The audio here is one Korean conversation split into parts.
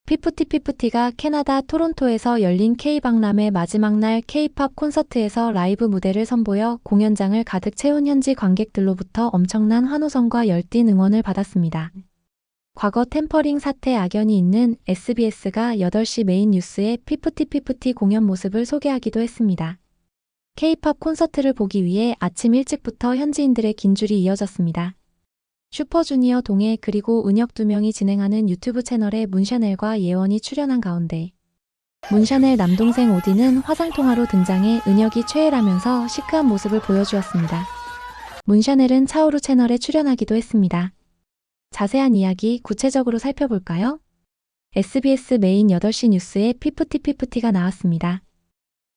피프티피프티가 캐나다 토론토에서 열린 K박람회 마지막 날 K-팝 콘서트에서 라이브 무대를 선보여 공연장을 가득 채운 현지 관객들로부터 엄청난 환호성과 열띤 응원을 받았습니다. 과거 템퍼링 사태 악연이 있는 SBS가 8시 메인 뉴스에 피프티피프티 공연 모습을 소개하기도 했습니다. K-팝 콘서트를 보기 위해 아침 일찍부터 현지인들의 긴 줄이 이어졌습니다. 슈퍼주니어 동해 그리고 은혁 두 명이 진행하는 유튜브 채널에 문샤넬과 예원이 출연한 가운데 문샤넬 남동생 오디는 화상통화로 등장해 은혁이 최애라면서 시크한 모습을 보여주었습니다. 문샤넬은 차오루 채널에 출연하기도 했습니다. 자세한 이야기 구체적으로 살펴볼까요? SBS 메인 8시 뉴스에 피프티피프티가 나왔습니다.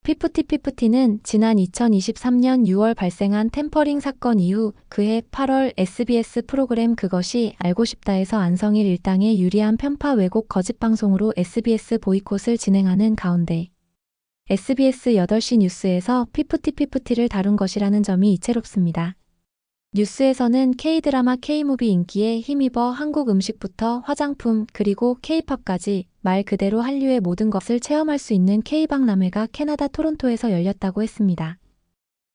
피프티피프티는 지난 2023년 6월 발생한 템퍼링 사건 이후 그해 8월 SBS 프로그램 그것이 알고 싶다에서 안성일 일당에 유리한 편파 왜곡 거짓 방송으로 SBS 보이콧을 진행하는 가운데 SBS 8시 뉴스에서 피프티피프티를 다룬 것이라는 점이 이채롭습니다. 뉴스에서는 K-드라마 K-무비 인기에 힘입어 한국 음식부터 화장품 그리고 K-팝까지 말 그대로 한류의 모든 것을 체험할 수 있는 K박람회가 캐나다 토론토에서 열렸다고 했습니다.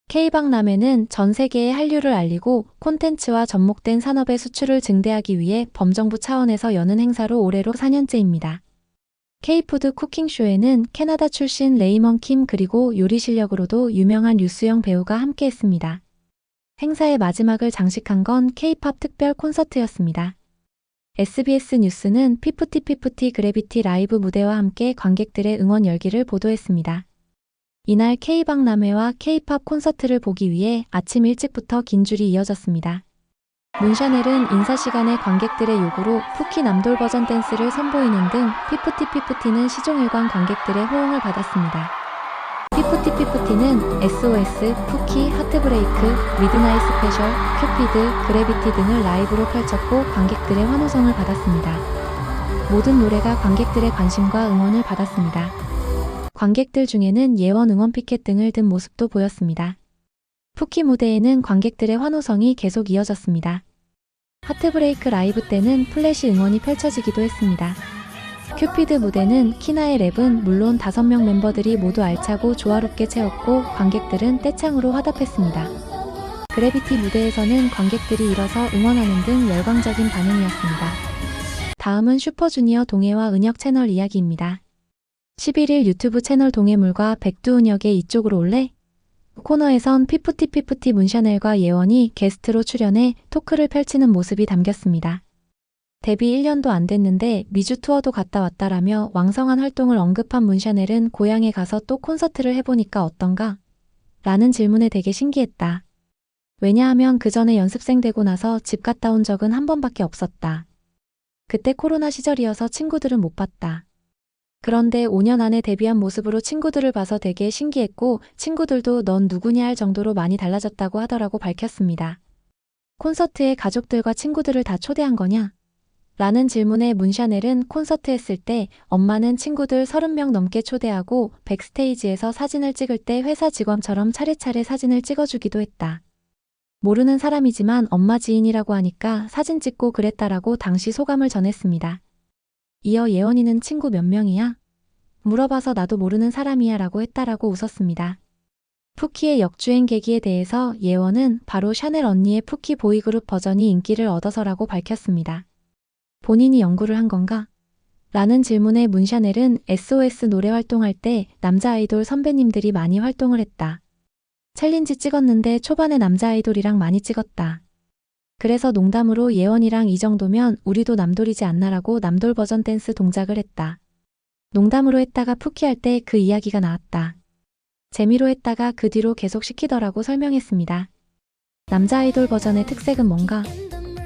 K박람회는 전 세계에 한류를 알리고 콘텐츠와 접목된 산업의 수출을 증대하기 위해 범정부 차원에서 여는 행사로 올해로 4년째입니다. K푸드 쿠킹쇼에는 캐나다 출신 레이먼 킴 그리고 요리 실력으로도 유명한 류수영 배우가 함께했습니다. 행사의 마지막을 장식한 건 K-팝 특별 콘서트였습니다. SBS 뉴스는 피프티피프티 그래비티 라이브 무대와 함께 관객들의 응원 열기를 보도했습니다. 이날 K박람회와 K-팝 콘서트를 보기 위해 아침 일찍부터 긴 줄이 이어졌습니다. 문샤넬은 인사 시간에 관객들의 요구로 푸키 남돌 버전 댄스를 선보이는 등 피프티피프티는 시종일관 관객들의 호응을 받았습니다. 피프티피프티는 SOS, 푸키, 하트브레이크, 미드나잇 스페셜, 큐피드, 그래비티 등을 라이브로 펼쳤고 관객들의 환호성을 받았습니다. 모든 노래가 관객들의 관심과 응원을 받았습니다. 관객들 중에는 예원 응원 피켓 등을 든 모습도 보였습니다. 푸키 무대에는 관객들의 환호성이 계속 이어졌습니다. 하트브레이크 라이브 때는 플래시 응원이 펼쳐지기도 했습니다. 큐피드 무대는 키나의 랩은 물론 5명 멤버들이 모두 알차고 조화롭게 채웠고 관객들은 떼창으로 화답했습니다. 그래비티 무대에서는 관객들이 일어서 응원하는 등 열광적인 반응이었습니다. 다음은 슈퍼주니어 동해와 은혁 채널 이야기입니다. 11일 유튜브 채널 동해물과 백두은혁의 이쪽으로 올래? 코너에선 피프티피프티 문샤넬과 예원이 게스트로 출연해 토크를 펼치는 모습이 담겼습니다. 데뷔 1년도 안 됐는데 미주 투어도 갔다 왔다라며 왕성한 활동을 언급한 문샤넬은 고향에 가서 또 콘서트를 해보니까 어떤가? 라는 질문에 되게 신기했다. 왜냐하면 그 전에 연습생 되고 나서 집 갔다 온 적은 한 번밖에 없었다. 그때 코로나 시절이어서 친구들은 못 봤다. 그런데 5년 안에 데뷔한 모습으로 친구들을 봐서 되게 신기했고 친구들도 넌 누구냐 할 정도로 많이 달라졌다고 하더라고 밝혔습니다. 콘서트에 가족들과 친구들을 다 초대한 거냐? 라는 질문에 문샤넬은 콘서트 했을 때 엄마는 친구들 30명 넘게 초대하고 백스테이지에서 사진을 찍을 때 회사 직원처럼 차례차례 사진을 찍어주기도 했다. 모르는 사람이지만 엄마 지인이라고 하니까 사진 찍고 그랬다라고 당시 소감을 전했습니다. 이어 예원이는 친구 몇 명이야? 물어봐서 나도 모르는 사람이야 라고 했다라고 웃었습니다. 푸키의 역주행 계기에 대해서 예원은 바로 샤넬 언니의 푸키 보이그룹 버전이 인기를 얻어서라고 밝혔습니다. 본인이 연구를 한 건가? 라는 질문에 문샤넬은 SOS 노래 활동할 때 남자 아이돌 선배님들이 많이 활동을 했다. 챌린지 찍었는데 초반에 남자 아이돌이랑 많이 찍었다. 그래서 농담으로 예원이랑 이 정도면 우리도 남돌이지 않나라고 남돌 버전 댄스 동작을 했다. 농담으로 했다가 푸키 할 때 그 이야기가 나왔다. 재미로 했다가 그 뒤로 계속 시키더라고 설명했습니다. 남자 아이돌 버전의 특색은 뭔가?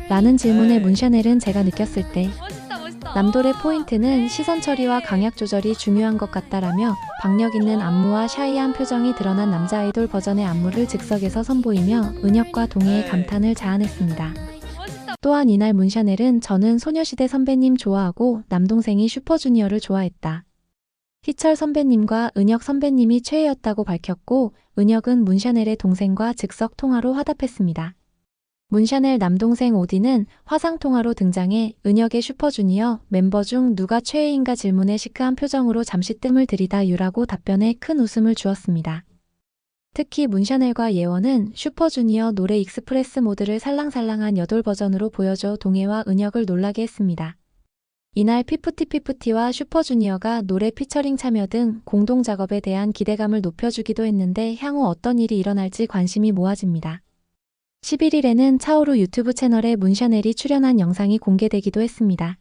라는 질문에 문샤넬은 제가 느꼈을 때 남돌의 포인트는 시선 처리와 강약 조절이 중요한 것 같다라며 박력 있는 안무와 샤이한 표정이 드러난 남자 아이돌 버전의 안무를 즉석에서 선보이며 은혁과 동해의 감탄을 자아냈습니다. 또한 이날 문샤넬은 저는 소녀시대 선배님 좋아하고 남동생이 슈퍼주니어를 좋아했다. 희철 선배님과 은혁 선배님이 최애였다고 밝혔고 은혁은 문샤넬의 동생과 즉석 통화로 화답했습니다. 문샤넬 남동생 오디는 화상통화로 등장해 은혁의 슈퍼주니어 멤버 중 누가 최애인가 질문에 시크한 표정으로 잠시 뜸을 들이다 유라고 답변해 큰 웃음을 주었습니다. 특히 문샤넬과 예원은 슈퍼주니어 노래 익스프레스 모드를 살랑살랑한 여돌 버전으로 보여줘 동해와 은혁을 놀라게 했습니다. 이날 피프티피프티와 슈퍼주니어가 노래 피처링 참여 등 공동 작업에 대한 기대감을 높여주기도 했는데 향후 어떤 일이 일어날지 관심이 모아집니다. 11일에는 차오루 유튜브 채널에 문샤넬이 출연한 영상이 공개되기도 했습니다.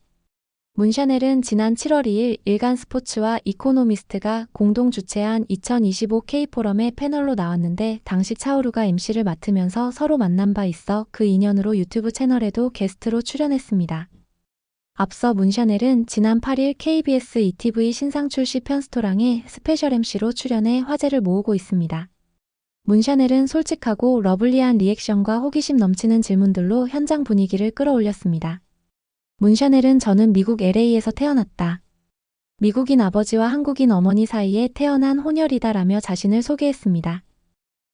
문샤넬은 지난 7월 2일 일간스포츠와 이코노미스트가 공동 주최한 2025 K포럼에 패널로 나왔는데 당시 차오루가 MC를 맡으면서 서로 만난 바 있어 그 인연으로 유튜브 채널에도 게스트로 출연했습니다. 앞서 문샤넬은 지난 8일 KBS ETV 신상 출시 편스토랑에 스페셜 MC로 출연해 화제를 모으고 있습니다. 문샤넬은 솔직하고 러블리한 리액션과 호기심 넘치는 질문들로 현장 분위기를 끌어올렸습니다. 문샤넬은 저는 미국 LA에서 태어났다. 미국인 아버지와 한국인 어머니 사이에 태어난 혼혈이다라며 자신을 소개했습니다.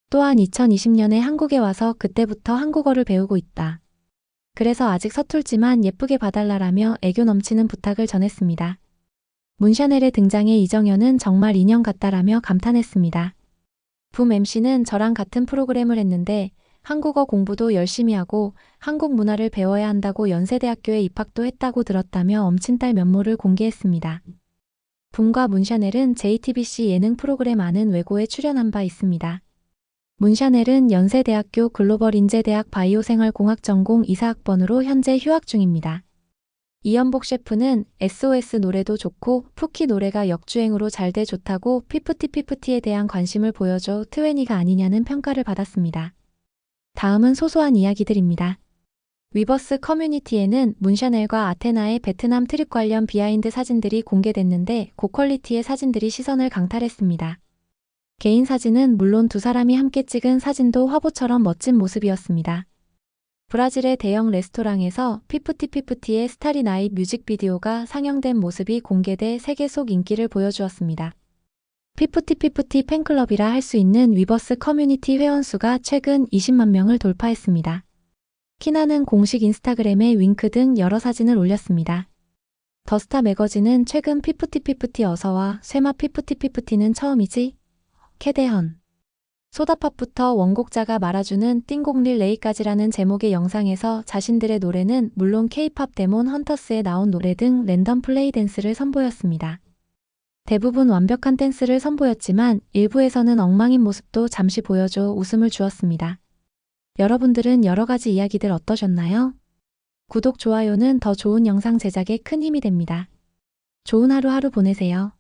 또한 2020년에 한국에 와서 그때부터 한국어를 배우고 있다. 그래서 아직 서툴지만 예쁘게 봐달라라며 애교 넘치는 부탁을 전했습니다. 문샤넬의 등장에 이정현은 정말 인형 같다라며 감탄했습니다. 붐 MC는 저랑 같은 프로그램을 했는데 한국어 공부도 열심히 하고 한국 문화를 배워야 한다고 연세대학교에 입학도 했다고 들었다며 엄친딸 면모를 공개했습니다. 붐과 문샤넬은 JTBC 예능 프로그램 아는 외고에 출연한 바 있습니다. 문샤넬은 연세대학교 글로벌인재대학 바이오생활공학 전공 이사학번으로 현재 휴학 중입니다. 이연복 셰프는 SOS 노래도 좋고 푸키 노래가 역주행으로 잘 돼 좋다고 피프티피프티에 대한 관심을 보여줘 20가 아니냐는 평가를 받았습니다. 다음은 소소한 이야기들입니다. 위버스 커뮤니티에는 문샤넬과 아테나의 베트남 트립 관련 비하인드 사진들이 공개됐는데 고퀄리티의 사진들이 시선을 강탈했습니다. 개인 사진은 물론 두 사람이 함께 찍은 사진도 화보처럼 멋진 모습이었습니다. 브라질의 대형 레스토랑에서 피프티피프티의 스타리 나잇 뮤직비디오가 상영된 모습이 공개돼 세계 속 인기를 보여주었습니다. 피프티피프티 팬클럽이라 할 수 있는 위버스 커뮤니티 회원수가 최근 20만 명을 돌파했습니다. 키나는 공식 인스타그램에 윙크 등 여러 사진을 올렸습니다. 더스타 매거진은 최근 피프티피프티 어서와 쇠마 피프티피프티는 처음이지? 캐대헌 소다팝부터 원곡자가 말아주는 띵곡 릴레이까지라는 제목의 영상에서 자신들의 노래는 물론 K-팝 데몬 헌터스에 나온 노래 등 랜덤 플레이 댄스를 선보였습니다. 대부분 완벽한 댄스를 선보였지만 일부에서는 엉망인 모습도 잠시 보여줘 웃음을 주었습니다. 여러분들은 여러 가지 이야기들 어떠셨나요? 구독, 좋아요는 더 좋은 영상 제작에 큰 힘이 됩니다. 좋은 하루 보내세요.